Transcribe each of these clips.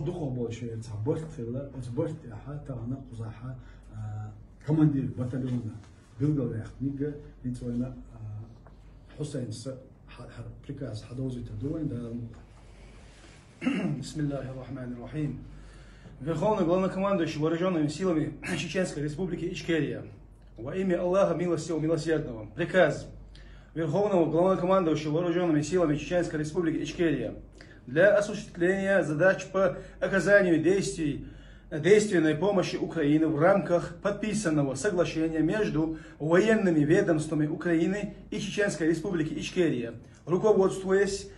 دخول بوشي تعبرت خلا تعبرت حتى أنا قزحة كماندير باتاليون بيلدر يخنيجا نتوينا حسين بريكاز حدوزي تدوين ده. بسم الله الرحمن الرحيم. Верховный главнокомандующий вооруженными силами Чеченской Республики Ичкерия. Во имя Аллаха Милостивого Милосердного. Приказ Верховного главнокомандующего вооруженными силами Чеченской Республики Ичкерия для осуществления задач по оказанию действенной помощи Украины в рамках подписанного соглашения между военными ведомствами Украины и Чеченской Республики Ичкерия, руководствуясь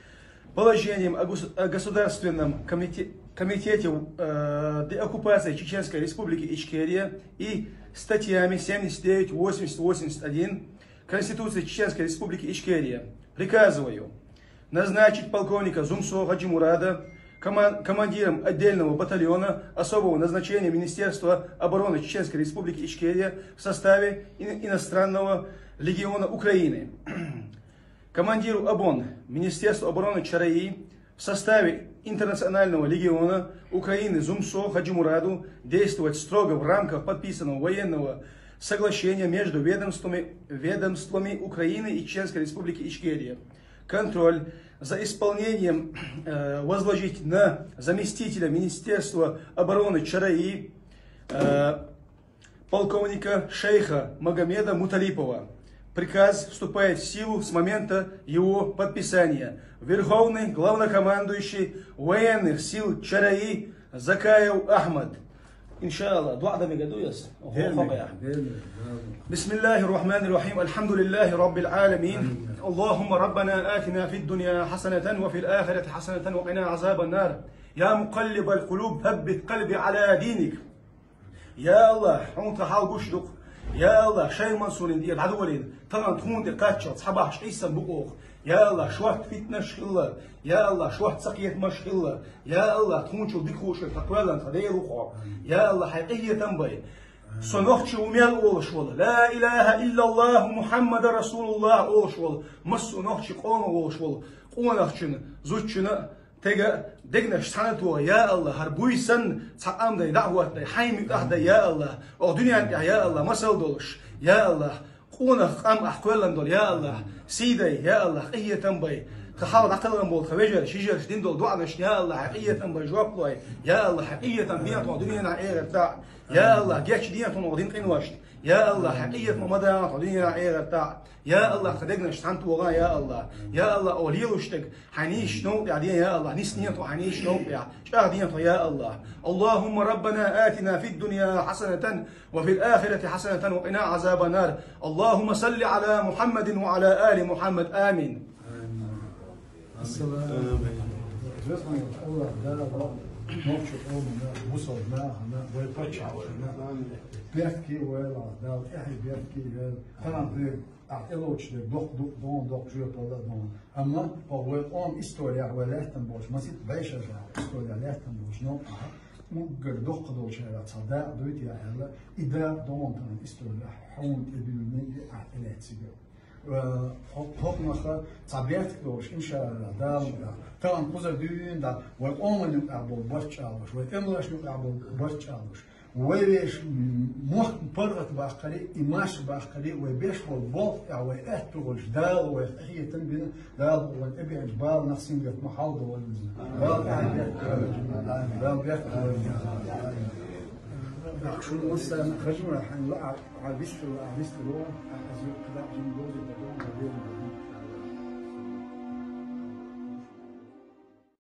положением о Государственном комитете деоккупации Чеченской Республики Ичкерия и статьями 79, 80, 81 Конституции Чеченской Республики Ичкерия, приказываю назначить полковника Зумсо Хаджимурада командиром отдельного батальона особого назначения Министерства обороны Чеченской Республики Ичкерия в составе иностранного легиона Украины. Командиру ОБОН Министерства обороны ЧРИ в составе Интернационального легиона Украины Зумсо Хаджимураду действовать строго в рамках подписанного военного соглашения между ведомствами Украины и Чеченской Республики Ичкерия. Контроль за исполнением возложить на заместителя Министерства обороны ЧРИ полковника шейха Магомеда Муталипова. Приказ вступает в силу с момента его подписания. Верховный главнокомандующий военных сил ЧРИ Закаев Ахмад. Иншаллах, дуа да мегадуяс. بسم الله الرحمن الرحيم الحمد لله رب العالمين اللهم ربنا آتنا في الدنيا حسنة وفي الآخرة حسنة وقنا عذاب النار يا مقلب القلوب ثبت قلبي على دينك يا الله حونت حال بشدق يا الله شيء منصورين دي العدوين طبعا تكون دي قاتشة صباح عيسى بقوخ يا الله شوحت فتنة شغلة يا الله شوحت سقيت مشغلة يا الله تكون شو ديكوش تقبلن تدير وقع يا الله حقيقية تنبي صنوخش وميل أولش والله لا إله إلا الله محمد رسول الله أولش والله مس نوخش قوم أولش والله قونخشن زوجنا تجا دقنش سنتوا يا الله هربوي سن تعام ده دعوة ده حيم ده يا الله أو دنيا يا الله مسل دولش يا الله قونخ أم أحكولن دول يا الله سيدي يا الله إيه تنبي تحاول عقلهم بول خبيجر شجر شدين دول دعاء يا الله حقيقة تنبي جواب لاي يا الله حقيقة تنبيه دنيا نعير بتاع يا الله جيش دينا تنوضين قنوشت يا الله حقيقة ممدى دنيا نعير بتاع يا الله خدقنا شتانت وغا يا الله أوليل وشتك حنيش نوب يا دين يا الله نسنيت وحنيش نوب يا شاهدين يا الله اللهم ربنا آتنا في الدنيا حسنة وفي الآخرة حسنة وقنا عذاب النار اللهم صل على محمد وعلى آل محمد آمين. Noću ovdje, busao znahana, boje počašana, bjerki uvela, da bjerki vel, falan bir eloçlu, dok juyor paladan. Ama o on istoriya ve lehten boş, masit beşer istoriya lehten boş, no, mugger dok dolçera tada, doyt ya hala, ida dontan istoriya, hon edilmeyi ahletsiga. حكمها طبيعتك دوش إن شاء الله دام طبعا قصة دين دا والأمم نقابل برشالوش والإملاش نقابل برشالوش ويش مخ برغت باقري إماش باقري ويبيش والبوط أو إحتوش دال ويحيي تنبين دال والإبي أجبال نفسين جت محاضة والزن دال بيحت شو مثلا خرجنا الحين لا عبيست لون أزيد كذا جنبوزي بدون